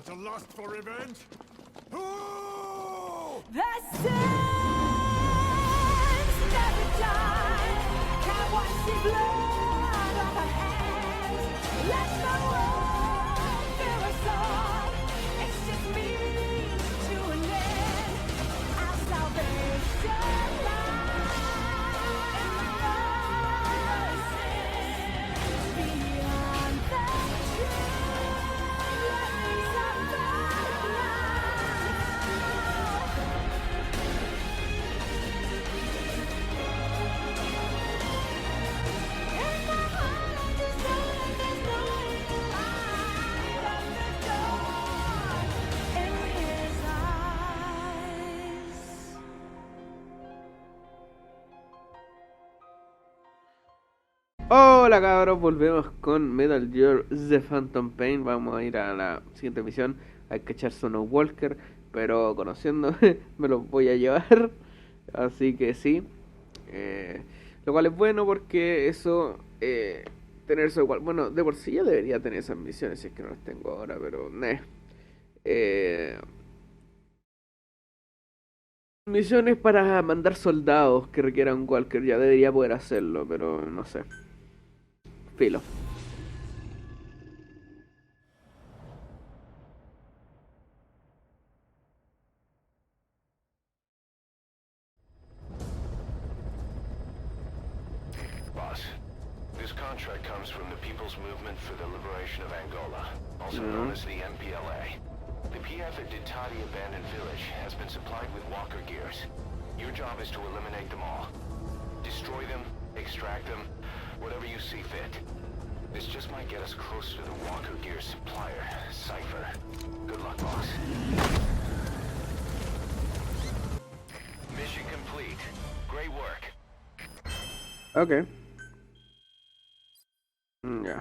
Such a lust for revenge. Oh! The sins never die. Can't wash the blood off our hands. Let the world fill us all. It's just me to an end. Our salvation lies in the sin beyond the truth. Let me Hola cabros, volvemos con Metal Gear The Phantom Pain. Vamos a ir a la siguiente misión. Hay que echarse unos walker, pero conociéndome me los voy a llevar. Así que sí, lo cual es bueno porque eso, tener eso igual. Bueno, de por sí ya debería tener esas misiones, si es que no las tengo ahora, pero misiones para mandar soldados que requieran walker, ya debería poder hacerlo, pero no sé. Filo. Boss, this contract comes from the People's Movement for the Liberation of Angola, also known as the MPLA. The PF at Ditati Abandoned Village has been supplied with walker gears. Your job is to eliminate them all. Destroy them, extract them, whatever you see fit. This just might get us closer to the walker gear supplier, Cypher. Good luck, boss. Mission complete. Great work. Okay. Yeah.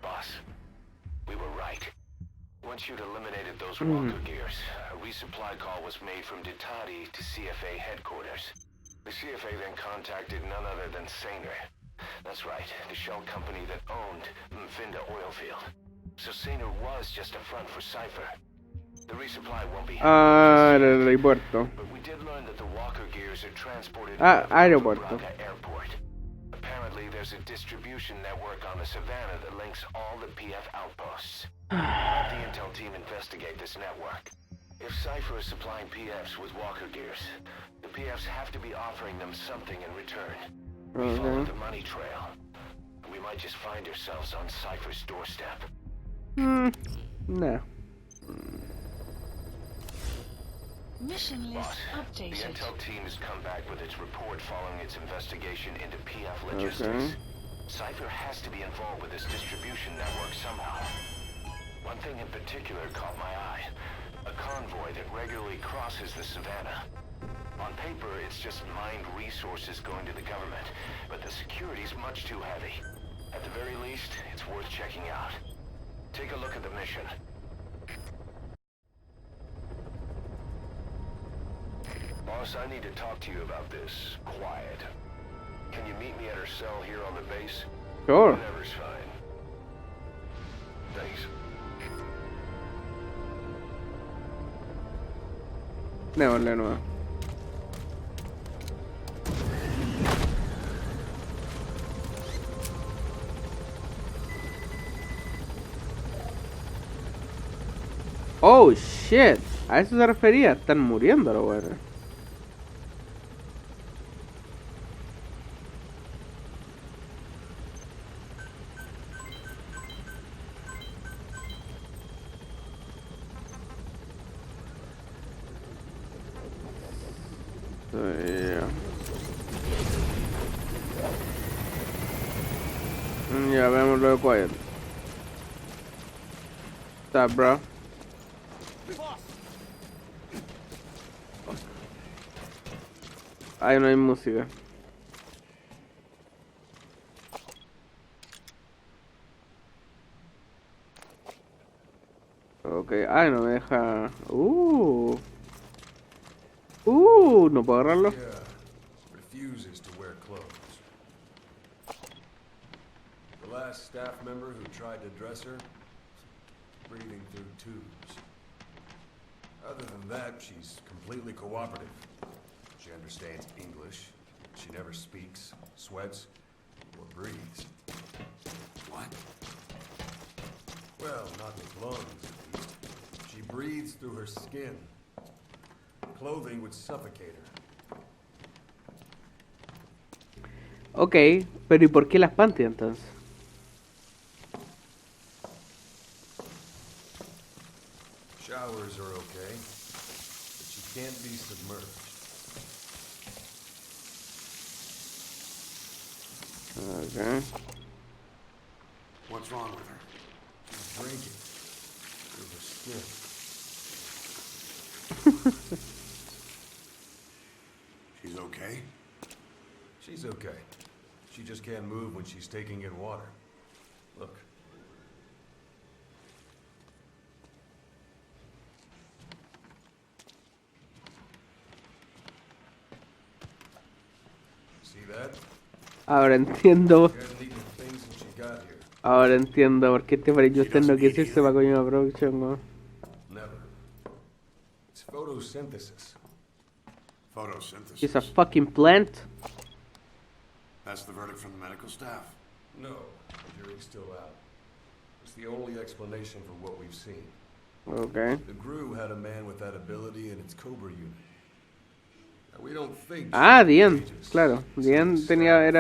Boss, we were right. Once you'd eliminated those walker gears, a resupply call was made from Ditati to CFA headquarters. The CFA then contacted none other than Saner. That's right, the shell company that owned Mfinda oil field. So Saner was just a front for Cypher. The resupply won't be El aeropuerto. but we did learn that the walker gears are transported Aeropuerto. from Braga Airport. Apparently there's a distribution network on the savannah that links all the PF outposts. Have the intel team investigate this network. If Cypher is supplying PFs with walker gears, the PFs have to be offering them something in return. We follow the money trail. We might just find ourselves on Cypher's doorstep. No. mission list Boss, the updated. intel team has come back with its report following its investigation into PF logistics. Cypher has to be involved with this distribution network somehow. One thing in particular caught my eye. A convoy that regularly crosses the savannah. On paper, it's just mined resources going to the government, but the security's much too heavy. At the very least, it's worth checking out. Take a look at the mission. Boss, I need to talk to you about this. Quiet. Can you meet me at her cell here on the base? Sure. Whatever's fine. Thanks. Démosle nuevo. Oh shit, a eso se refería, están muriendo los weones. Ya veamos lo de Quiet. What's up, bro? Ahí no hay música. Ok, ay, no me deja. No puedo agarrarlo. Refuses to wear clothes. The last staff member who tried to dress her, breathing through tubes. Other than that, she's completely cooperative. She understands English. She never speaks, sweats, or breathes. What? Well, not with lungs, at least. She breathes through her skin. Clothing would suffocate her. Ok, pero ¿y por qué las panty entonces? Showers are okay, but she can't be submerged. Okay. What's wrong with her? She's drinking through her skin. She's okay? She's okay. She just can't move when she's taking in water. Look. See that? Ahora entiendo. She hasn't eaten a thing since she got here. Ahora entiendo por qué este parillo usted no quiso irse para Kojima Production, ¿no? Never. It's photosynthesis. Photosynthesis? She's a fucking plant. That's the verdict from the medical staff? No, the jury's still out. It's the only explanation for what we've seen. Okay. The GRU had a man with that ability in its Cobra unit. Now, we don't think... Ah, Dien, claro. Dien tenía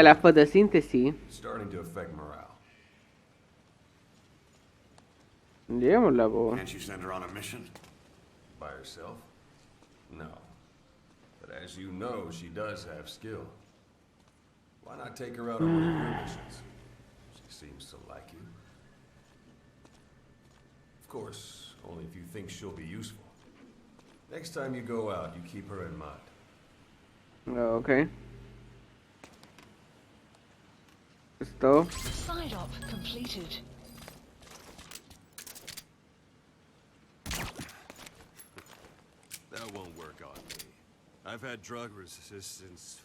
la fotosíntesis. Starting to affect morale. Llevémosla, po. Can't you send her on a mission? By herself? No. But as you know, she does have skill. Why not take her out on one of your missions? She seems to like you. Of course, only if you think she'll be useful. Next time you go out, you keep her in mind. Okay. Esto. Side op completed. That won't work on me. I've had drug resistance.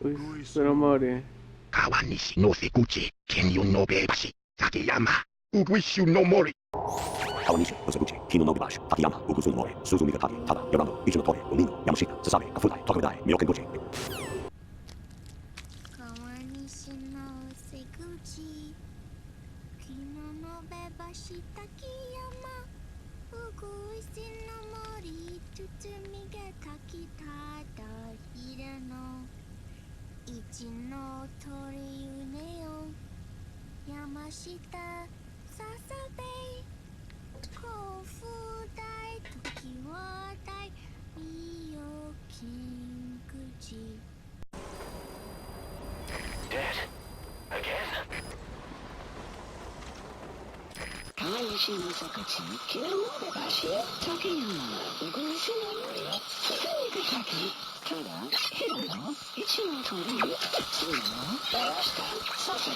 Uy, pero more. 川西の瀬口、県四のべ橋、竹山、うぐいしゅの森。川西の瀬口、県四のべ橋、竹山、うぐすの森、鈴見が竹、ただ、やらぬ、一の通り、海の山下、すさべ、あふだい、高めだい、みろけんごち。川西の瀬口、県のべ橋、竹山、うぐいしの森、包みが竹、ただ、ひらの。一の鳥ゆねを山下ささべ甲府大時は大美容金口 Dead? Again? 川西の瀬口、木のべ橋、竹山、うぐいしの森、すさみが竹、ただ、ひらの、一の鳥、つの、山下、ささべ、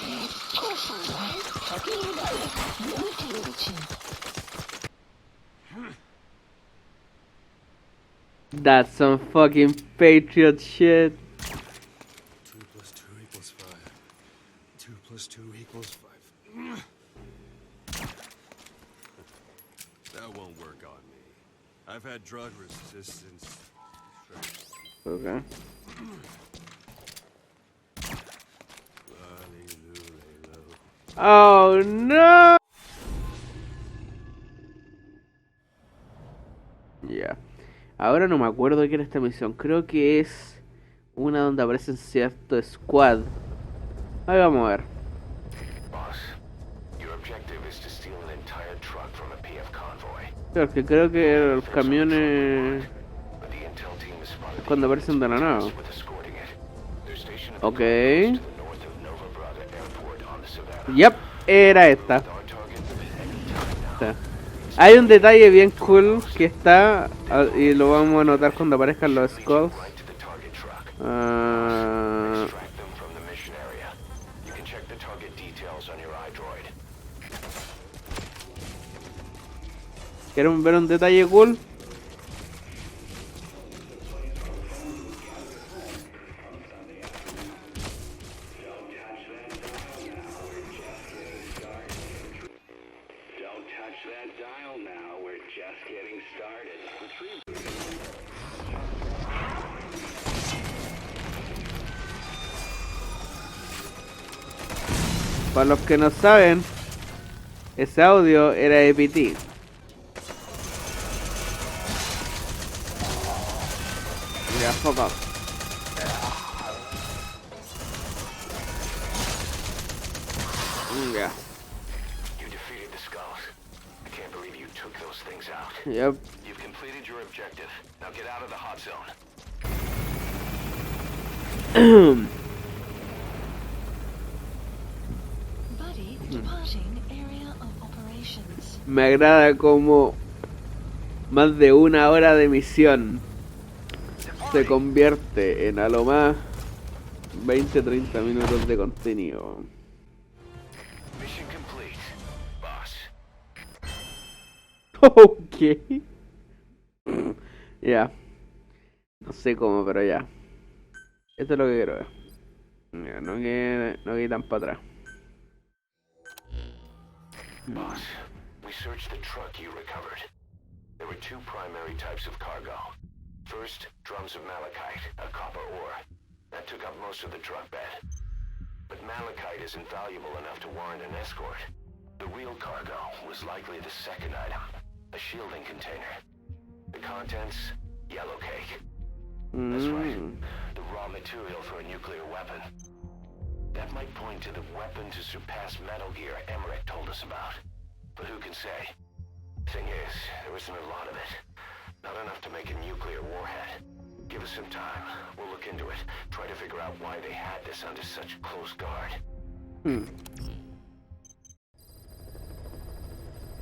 甲府大、竹山大、美容金口。That's some fucking patriot shit. 2 plus 2 equals 5. 2 plus 2 equals 5. That won't work on me. I've had drug resistance. Okay. Oh no. Ya. Ahora no me acuerdo de qué era esta misión. Creo que es una donde aparecen cierto squad. Ahí vamos a ver. Boss, your objective is to steal an entire truck from a PF convoy. Claro, que creo que los camiones But the intel team has spotted cuando aparecen de la nada. with escorting it. Their station at the Okay. to the north of Nova Brava Airport on the Savannah. Yep, era esta. Our target anytime now. Esta. Hay un detalle bien cool que está, y lo vamos a notar cuando aparezcan los squads. Right to the target truck. Ah, Extract them from the mission area. can check the target details on your iDroid. ¿Quieren ver un detalle cool? Para los que no saben, ese audio era de PT. Ya, fuck off. Yeah. You defeated the skulls. I can't believe you took those things out. Yep. You've completed your objective. Now get out of the hot zone. Buddy, departing area of operations. Me agrada como más de una hora de misión se convierte en a lo más 20-30 minutos de contenido. Mission complete, boss. Ok. Ya. No sé cómo, pero ya. Esto es lo que quiero ver. Ya, no quitan para atrás. Boss, we searched the truck you recovered. There were two primary types of cargo. First, drums of malachite, a copper ore. That took up most of the truck bed. But malachite isn't valuable enough to warrant an escort. The real cargo was likely the second item, a shielding container. The contents, yellow cake. That's right, the raw material for a nuclear weapon. That might point to the weapon to surpass Metal Gear Emmerich told us about. But who can say? Thing is, there isn't a lot of it. Not enough to make a nuclear warhead. Give us some time. We'll look into it. Try to figure out why they had this under such close guard.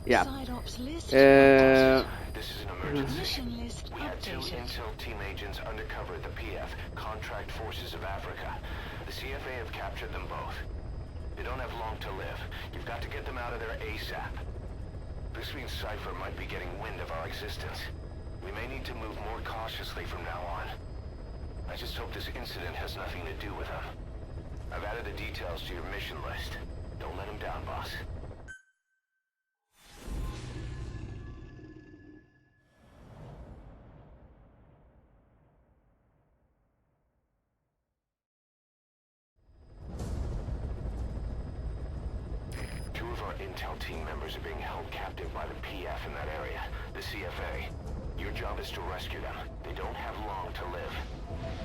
Yeah. Side ops list. This is an emergency. Mission list We had two updated. intel team agents undercover at the PF, Contract Forces of Africa. The CFA have captured them both. They don't have long to live. You've got to get them out of there ASAP. This means Cypher might be getting wind of our existence. We may need to move more cautiously from now on. I just hope this incident has nothing to do with them. I've added the details to your mission list. Don't let them down, boss. Two of our intel team members are being held captive by the PF in that area, the CFA. Your job is to rescue them. They don't have long to live.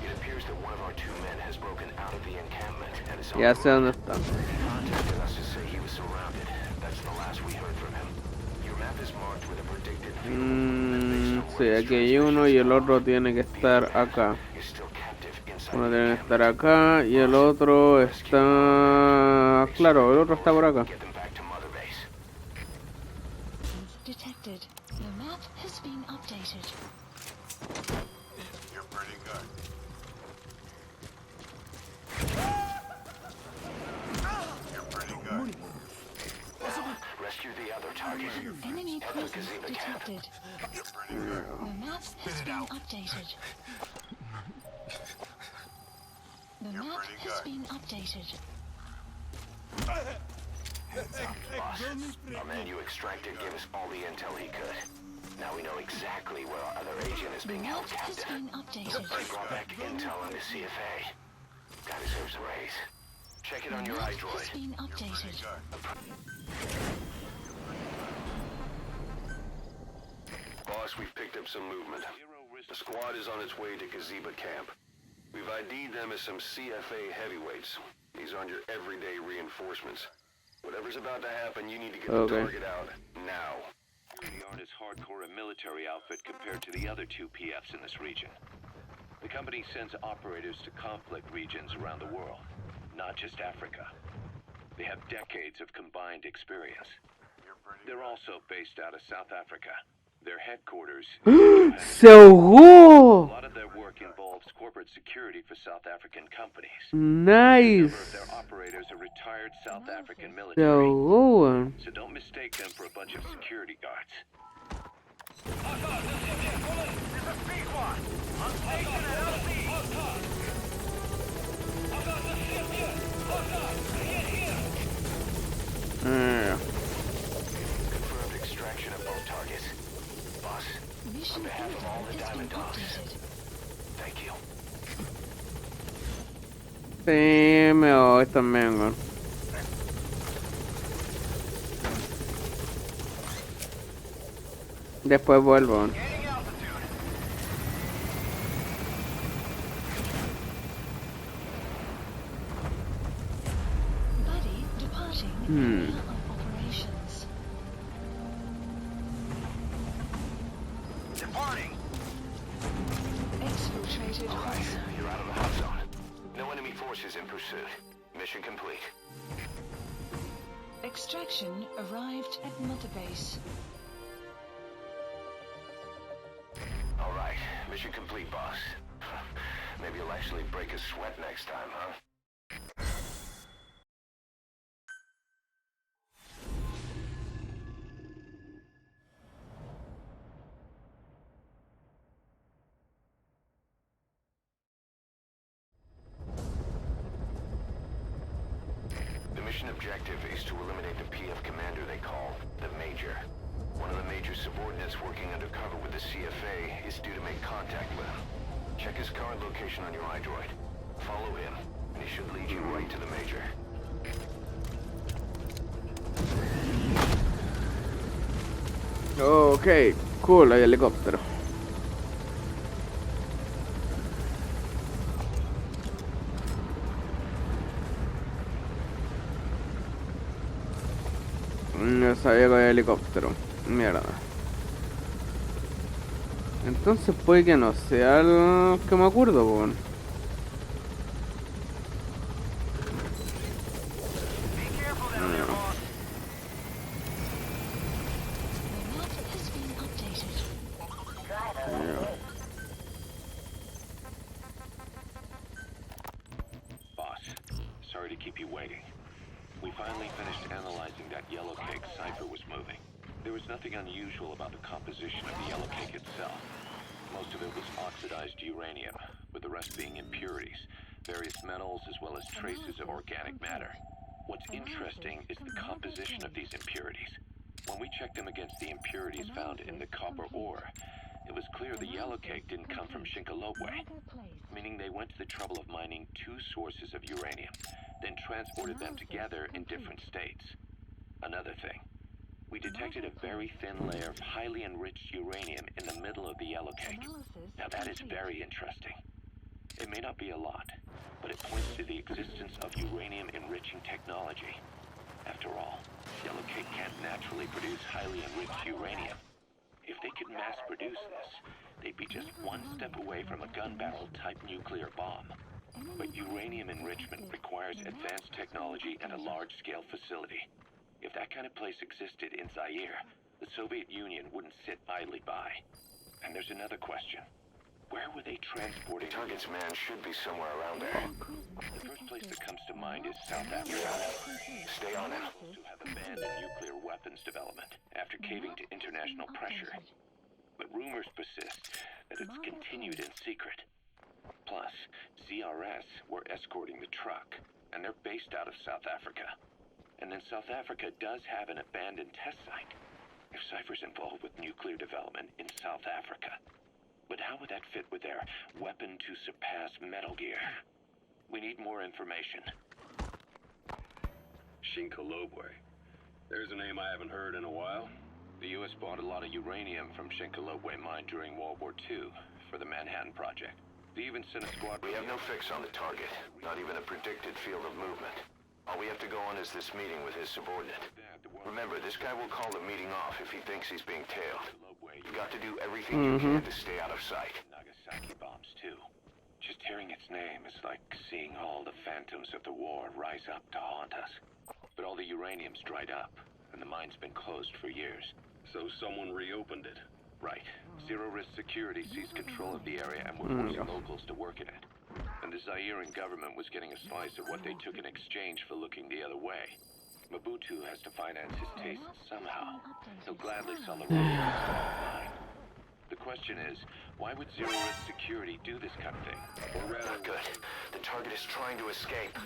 It appears that one of our two men has broken out of the encampment and is on Ya the sé run. dónde está. He contacted us to say he was surrounded. That's the last we heard from him. Your map is marked with a predicted fatal movement based on Sí, where his aquí hay uno y el otro tiene que estar acá. is still captive inside Uno the tiene que estar encampment. acá y el otro está... Claro, el otro está por acá. Get them back to Mother Base. Detected. The map has been updated. You're pretty good. You're pretty good. Rescue the other target. Enemy Head to presence Gazeba camp. detected. You're pretty good. The map has been updated. The map pretty has good. been updated. Boss, our man you extracted gave us all the intel he could. Now we know exactly where our other agent is The being map held has captive. been updated. They brought back intel on the CFA. Guy deserves a raise. Check it The on your map has iDroid. been updated. Boss, we've picked up some movement. The squad is on its way to Gazeba camp. We've ID'd them as some CFA heavyweights. These aren't your everyday reinforcements. Whatever's about to happen, you need to get the Okay. target out now. The aren't as hardcore a military outfit compared to the other two PFs in this region. The company sends operators to conflict regions around the world, not just Africa. They have decades of combined experience. They're also based out of South Africa. Their headquarters ¡Se ahogó! a lot of their work involves corporate security for South African companies. A Nice. number of their operators are retired retired South African Se military, ahogó, weón. so don't mistake them for a bunch of security guards. Confirmed extraction of both targets. Boss, Mission on behalf of all info the has been Diamond Dogs, updated. thank you. Sí, me voy también, weón. Después vuelvo, weón. Buddy departing area of operations. Departing! Exfiltrated hot zone. You're out of the hot zone. No enemy forces in pursuit. Mission complete. Extraction arrived at Mother Base. All right, mission complete, boss. Maybe you'll actually break a sweat next time, huh? The mission objective is to eliminate the PF commander they call the Major. One of the Major's subordinates working undercover with the CFA is due to make contact with him. Check his current location on your iDroid. Follow him, and he should lead you right to the Major. Ok, cool, hay helicóptero. No sabía que había helicóptero. Mierda. Entonces puede que no sea el que me acuerdo, weón. The map has been updated. Boss, sorry to keep you waiting. We finally finished analyzing that yellow cake cipher was moving. There was nothing unusual about the composition of the yellow cake itself. Most of it was oxidized uranium, with the rest being impurities, various metals as well as traces of organic matter. What's interesting is the composition of these impurities. When we checked them against the impurities found in the copper ore, it was clear the yellow cake didn't come from Shinkalobwe, meaning they went to the trouble of mining two sources of uranium, then transported them together in different states. Another thing, we detected a very thin layer of highly enriched uranium in the middle of the yellow cake. Now that is very interesting. It may not be a lot, but it points to the existence of uranium-enriching technology. After all, yellow cake can't naturally produce highly enriched uranium. If they could mass-produce this, they'd be just one step away from a gun barrel-type nuclear bomb. But uranium enrichment requires advanced technology and a large-scale facility. If that kind of place existed in Zaire, the Soviet Union wouldn't sit idly by. And there's another question. Where were they transporting? Target's man should be somewhere around there. The first place that comes to mind is South Africa. Stay on it. To have abandoned nuclear weapons development after caving to international pressure. But rumors persist that it's continued in secret. Plus, CRS were escorting the truck, and they're based out of South Africa. And then South Africa does have an abandoned test site. If Cypher's involved with nuclear development in South Africa. But how would that fit with their weapon to surpass Metal Gear? We need more information. Shinkalobwe. There's a name I haven't heard in a while. The U.S. bought a lot of uranium from Shinkalobwe mine during World War II for the Manhattan Project. They even sent a squad... We have no fix on the target, not even a predicted field of movement. All we have to go on is this meeting with his subordinate. Remember, this guy will call the meeting off if he thinks he's being tailed. You got to do everything you can to stay out of sight. Nagasaki bombs, too. Just hearing its name is like seeing all the phantoms of the war rise up to haunt us. But all the uranium's dried up, and the mine's been closed for years. So someone reopened it. Right. Zero-risk security seized control of the area, and we're forcing locals to work in it. and the Zairean government was getting a slice of what they took in exchange for looking the other way. Mobutu has to finance his tastes somehow. He'll gladly sell the royalties online. The question is, why would zero-risk security do this kind of thing? Or rather, not good. The target is trying to escape.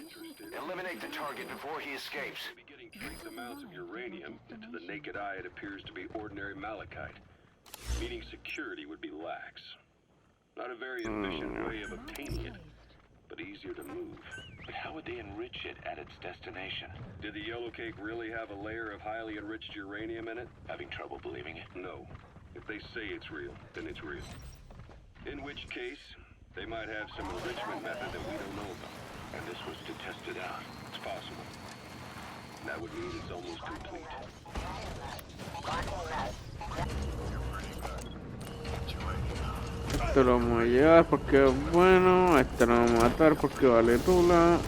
Eliminate the target before he escapes. Be getting trace amounts of uranium, and to the naked eye it appears to be ordinary malachite. Meaning security would be lax. Not a very efficient way of obtaining it, but easier to move. But how would they enrich it at its destination? Did the yellow cake really have a layer of highly enriched uranium in it? Having trouble believing it? No. If they say it's real, then it's real. In which case, they might have some enrichment method that we don't know about. And this was to test it out. It's possible. That would mean it's almost complete. Esto lo vamos a llevar porque es bueno. A este lo vamos a matar porque vale tula.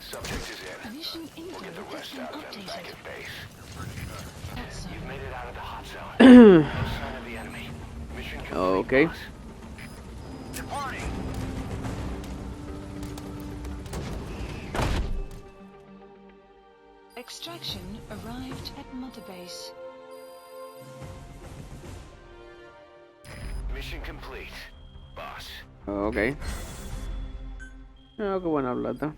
Subject is in. We'll get the rest out of them back at base. You've made it out of the hot zone. No sign of the enemy. Mission complete, Okay. boss. Departing. Extraction arrived at Mother Base. Mission complete, boss. Ok. Oh, qué buena plata.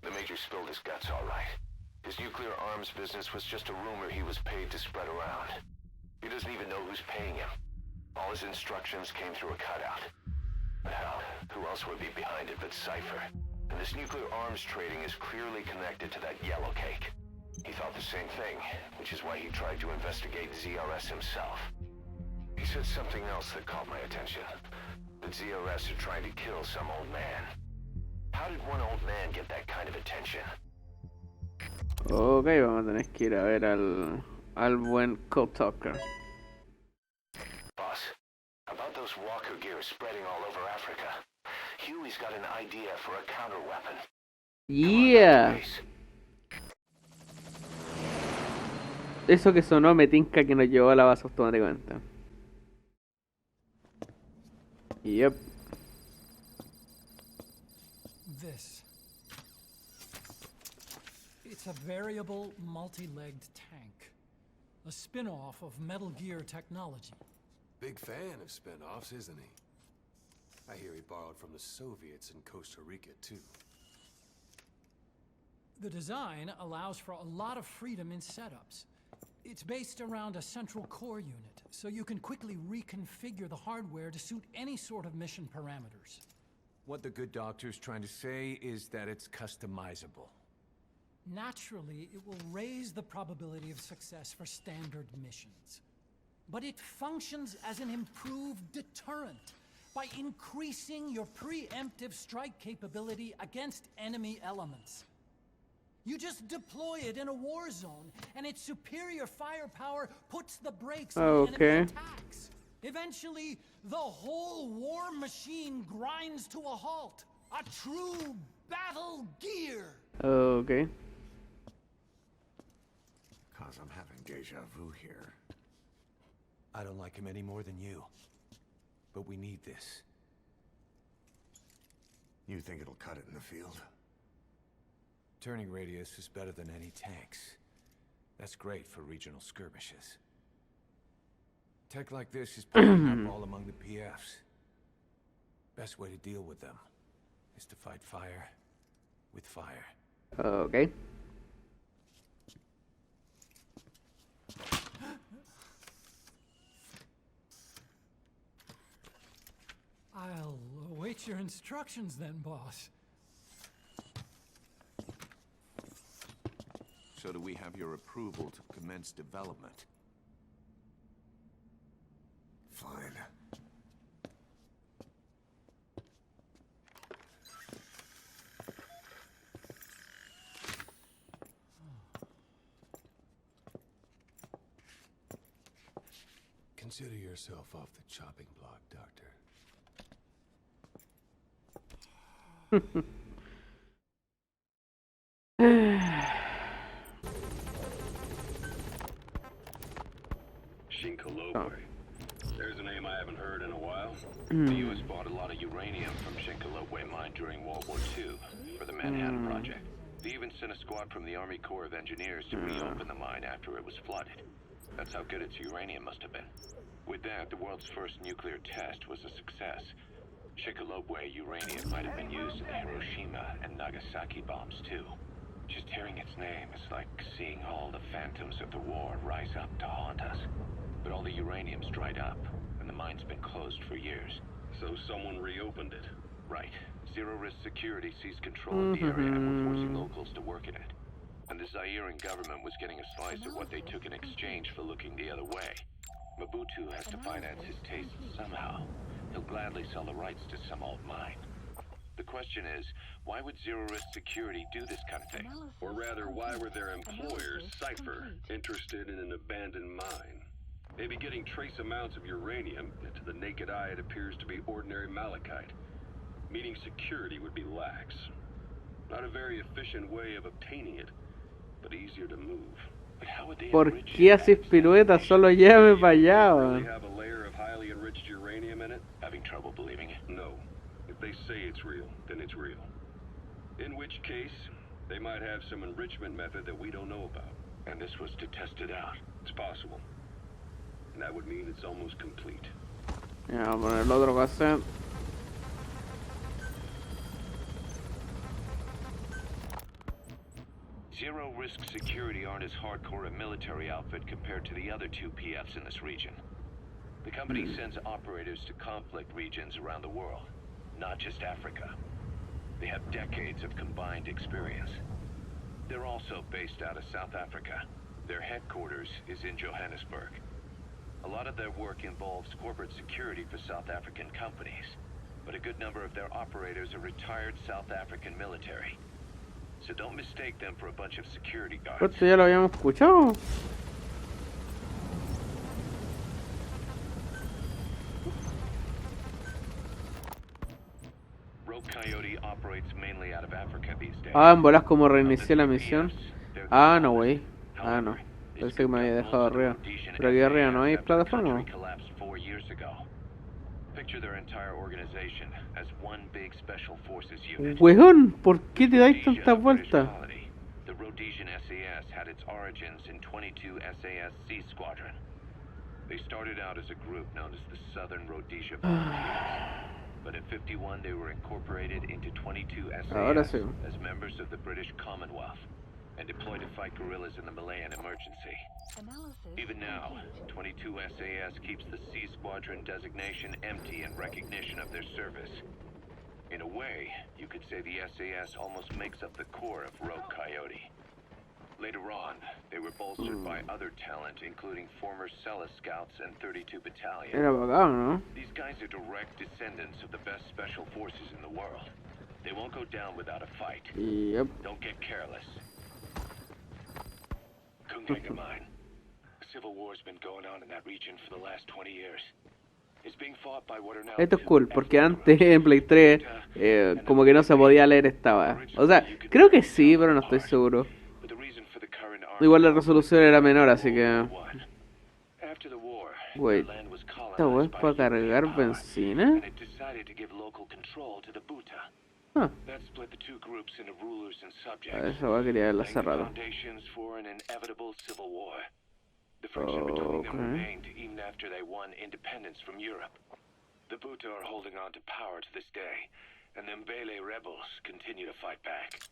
The Major spilled his guts all right. His nuclear arms business was just a rumor he was paid to spread around. He doesn't even know who's paying him. All his instructions came through a cutout. Hell, who else would be behind it but Cypher? And this nuclear arms trading is clearly connected to that yellow cake. He thought the same thing, which is why he tried to investigate ZRS himself. He said something else that caught my attention. That ZRS are trying to kill some old man. How did one old man get that kind of attention? Ok, vamos a tener que ir a ver al buen co-talker. Boss, about those walker gears spreading all over Africa. Huey's got an idea for a counter weapon. Yeah. Eso que sonó me tinca que nos llevó a la base automáticamente. Yep. This. It's a variable multi-legged tank. A spin-off of Metal Gear technology. Big fan of spin-offs, isn't he? I hear he borrowed from the Soviets in Costa Rica, too. The design allows for a lot of freedom in setups. It's based around a central core unit, so you can quickly reconfigure the hardware to suit any sort of mission parameters. What the good doctor's trying to say is that it's customizable. Naturally, it will raise the probability of success for standard missions. But it functions as an improved deterrent by increasing your preemptive strike capability against enemy elements. You just deploy it in a war zone, and its superior firepower puts the brakes on enemy attacks. Eventually, the whole war machine grinds to a halt. A true battle gear. Okay. Cause I'm having deja vu here. I don't like him any more than you. But we need this. You think it'll cut it in the field? Turning radius is better than any tanks. That's great for regional skirmishes. Tech like this is popping up all among the PFs. Best way to deal with them is to fight fire with fire. Okay. I'll await your instructions then, boss. So do we have your approval to commence development? Fine. Consider yourself off the chopping block, Doctor. 。There's a name I haven't heard in a while. The U.S. bought a lot of uranium from Shinkolobwe mine during World War II for the Manhattan Project. They even sent a squad from the Army Corps of Engineers to reopen the mine after it was flooded. That's how good its uranium must have been. With that, the world's first nuclear test was a success. Shinkolobwe uranium might have been used in the Hiroshima and Nagasaki bombs too. Just hearing its name is like seeing all the phantoms of the war rise up to haunt us. But all the uranium's dried up, and the mine's been closed for years. So someone reopened it? Right. Zero-risk security seized control of the area and were forcing locals to work in it. And the Zairean government was getting a slice of what they took in exchange for looking the other way. Mobutu has to finance his tastes somehow. He'll gladly sell the rights to some old mine. The question is, why would zero-risk security do this kind of thing? Or rather, why were their employers, Cypher, interested in an abandoned mine? Maybe getting trace amounts of uranium, and to the naked eye it appears to be ordinary malachite. Meaning security would be lax. Not a very efficient way of obtaining it, but easier to move. But how would they ¿Por qué haces piruetas? Solo llévame para allá, really weón. have a layer of highly enriched uranium in it? Having trouble believing it? No. If they say it's real, then it's real. In which case, they might have some enrichment method that we don't know about. And this was to test it out. It's possible. And that would mean it's almost complete. Ya, vamos a poner el otro cassette. Zero-risk security aren't as hardcore a military outfit compared to the other two PFs in this region. The company sends operators to conflict regions around the world, not just Africa. They have decades of combined experience. They're also based out of South Africa. Their headquarters is in Johannesburg. A lot of their work involves corporate security for South African companies, but a good number of their operators are retired South African military. So don't mistake them for a bunch of security guards. Esto ya lo habíamos escuchado. Rogue Coyote operates mainly out of Africa these days. Ah, en bolas como reinicié la misión. Ah, no, güey. Ah, no. Pensé que me había dejado arriba. Pero aquí arriba no hay plataforma. Weón, ¿por qué te dais tantas vueltas? The Rhodesian SAS had its origins in 22 SAS Sea Squadron. They started out as a group known as the Southern Rhodesia Volunteers. But in 51 they were incorporated into 22 SAS as members of the British Commonwealth and deployed to fight guerrillas in the Malayan emergency. Even now, 22 SAS keeps the Sea Squadron designation empty in recognition of their service. In a way, you could say the SAS almost makes up the core of Rogue Coyote. Later on, they were bolstered by other talent, including former Cella Scouts and 32 Battalion. Era bacán, ¿no? These guys are direct descendants of the best special forces in the world. They won't go down without a fight. Yep. Don't get careless. Kunganga Mine. A civil war's been going on in that region for the last 20 years. It's being fought by what are now Esto es cool, porque antes en Play 3 como que no se podía leer esta barra. O sea, creo que sí, pero no estoy seguro. Igual la resolución era menor, así que... Wait, ¿esta wea es para cargar benzina? Ah. Esa wea quería verla hace rato. The friendship between them remained even after they won independence from Europe. The Buta are holding on to power to this day, and the Mbele rebels continue to fight back.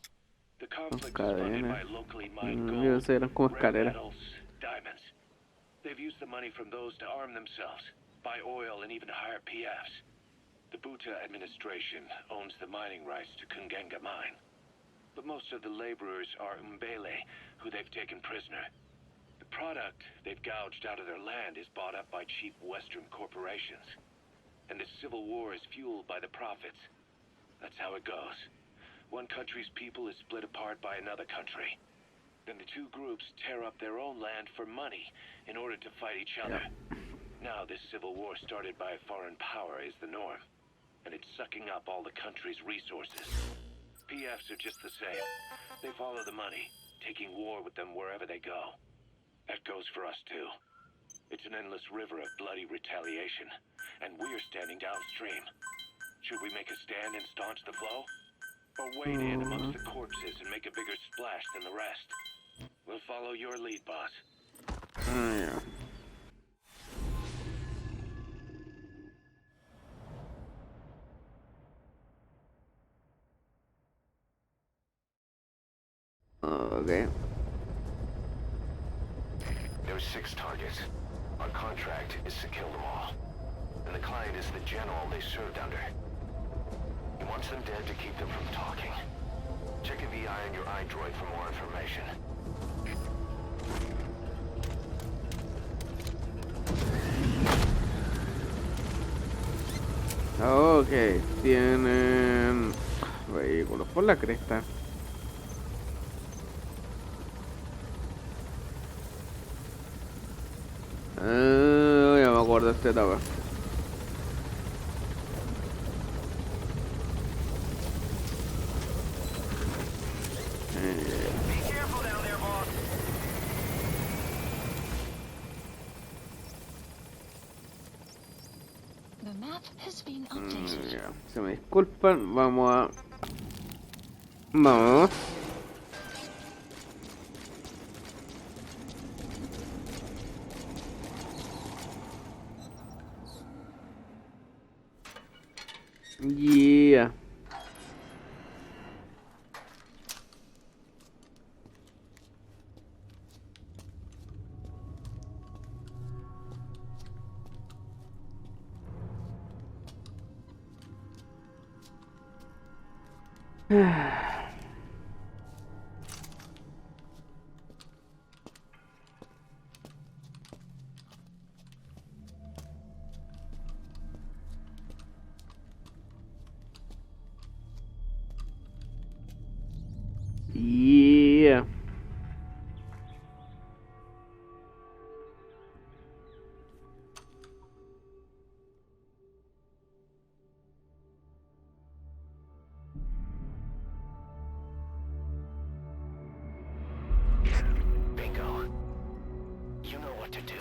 The conflict is funded by locally mined gold, rare metals, diamonds. They've used the money from those to arm themselves, buy oil, and even hire PFs. The Buta administration owns the mining rights to Kunganga Mine, but most of the laborers are Mbele, who they've taken prisoner. The product they've gouged out of their land is bought up by cheap Western corporations. And the civil war is fueled by the profits. That's how it goes. One country's people is split apart by another country. Then the two groups tear up their own land for money in order to fight each other. Now this civil war started by a foreign power is the norm. And it's sucking up all the country's resources. PFs are just the same. They follow the money, taking war with them wherever they go. That goes for us too. It's an endless river of bloody retaliation, and we're standing downstream. Should we make a stand and staunch the flow? Or wade in amongst the corpses and make a bigger splash than the rest? We'll follow your lead, boss. Yeah. Okay. There's 6 targets. Our contract is to kill them all. And the client is the general they served under. He wants them dead to keep them from talking. Check a VI on your iDroid for more information. Ok, tienen vehículos por la cresta. Ya me acuerdo de esta etapa. The map has been updated. Ya, se me disculpan, Vamos. Yeah. Yeah. Bingo. You know what to do.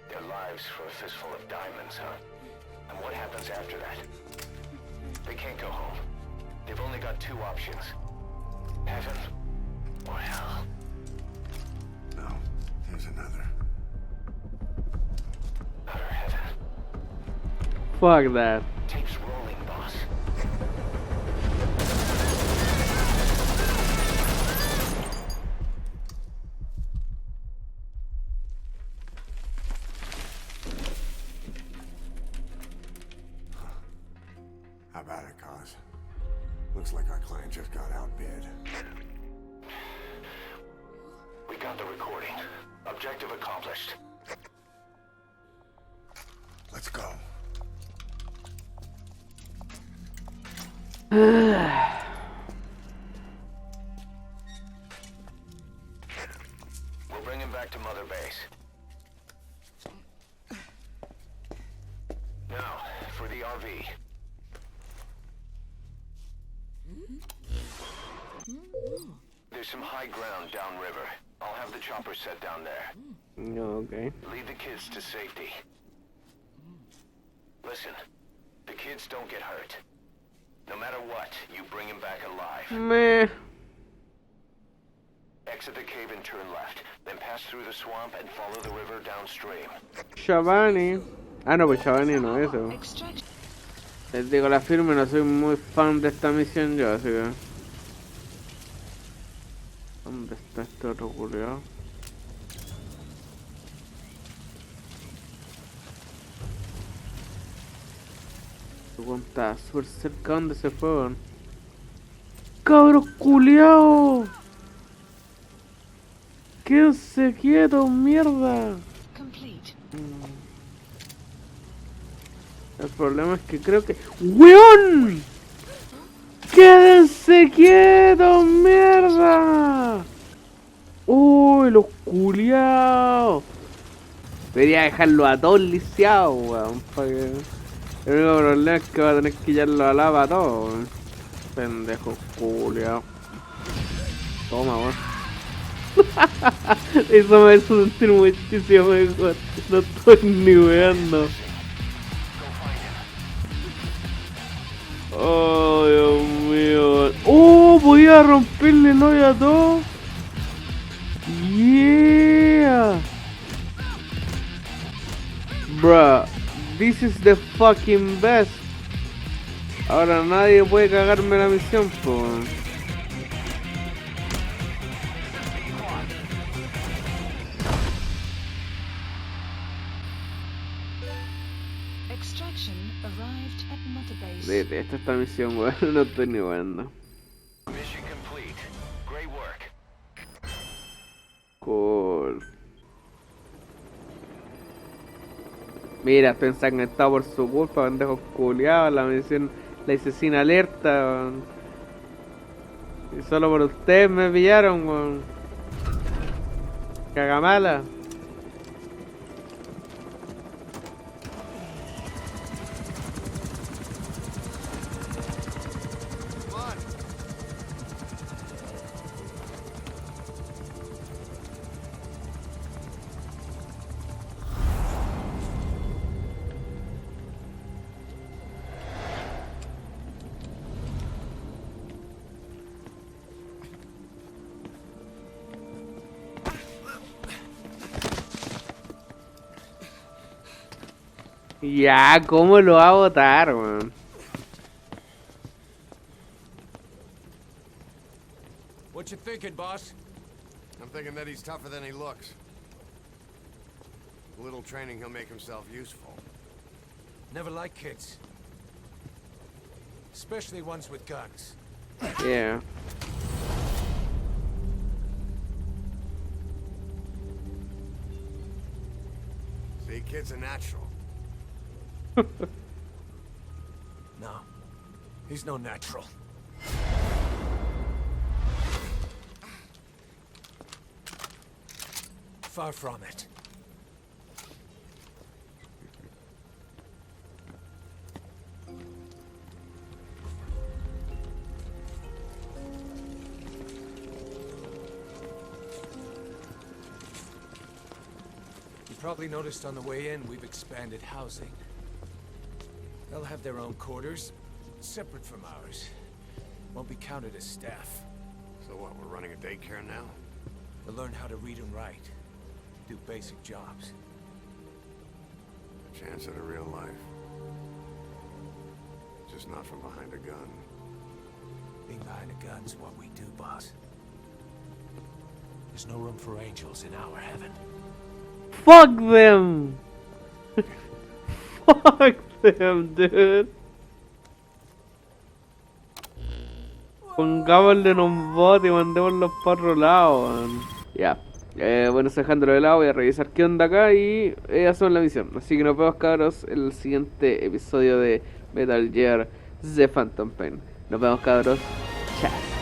Their lives for a fistful of diamonds, huh? And what happens after that? They can't go home. They've only got 2 options. Heaven or hell. No, here's another. Utter heaven. Fuck that. Tape's rolling, boss. How about it, Cos? Looks like our client just got outbid. We got the recording. Objective accomplished. Let's go. We'll bring him back to Mother Base. Now, for the RV. There's some high ground downriver. I'll have the chopper set down there. Okay. Lead the kids to safety. Listen, the kids don't get hurt. No matter what, you bring him back alive. Meh. Exit the cave and turn left, then pass through the swamp and follow the river downstream. Shabani. Ah, no, pues Shabani no, eso. Extract. Les digo la firme, no soy muy fan de esta misión yo, así que... ¿Dónde está este otro culiao? Está súper cerca. ¿Dónde se fue, weón? ¡Cabros culiao! ¡Quédense quietos, mierda! Complete. El problema es que creo que... ¡Weón! ¡Quédense quietos, mierda! ¡Uy, los culiados! Debería dejarlo a todos lisiados, weón. Para que... El único problema es que va a tener que echarlo a lava a todos, weón. Pendejo culiao. Toma, weón. Eso me hizo sentir muchísimo mejor. No estoy ni weando. Oh, Dios mío. Oh, podía romperle el hoyo a todo. Yeah. Bruh, this is the fucking best. Ahora nadie puede cagarme la misión, po. Extraction arrived at Mother Base. Detesto esta misión, weón. No estoy ni jugando. Mission complete. Great work. Cool. Mira, estoy ensangrentado por su culpa, pendejos culiados. La misión la hice sin alerta, weón. Y solo por ustedes me pillaron, weón. Cagamala. Ya, ¿cómo lo va a botar, weón? What you thinking, boss? I'm thinking that he's tougher than he looks. A little training, he'll make himself useful. Never like kids. Especially ones with guns. Yeah. See, kid's a natural. No. He's no natural. Far from it. You probably noticed on the way in, we've expanded housing. They'll have their own quarters, separate from ours. Won't be counted as staff. So what, we're running a daycare now? They'll learn how to read and write. Do basic jobs. A chance at a real life. Just not from behind a gun. Being behind a gun's what we do, boss. There's no room for angels in our heaven. Fuck them! Fuck them, dude. Pongámosle en un bote y mandémoslos para otro lado, man. Ya. Bueno, dejándolo de lado, voy a revisar qué onda acá y hacemos la misión. Así que nos vemos, cabros, en el siguiente episodio de Metal Gear The Phantom Pain. Nos vemos, cabros. Chao.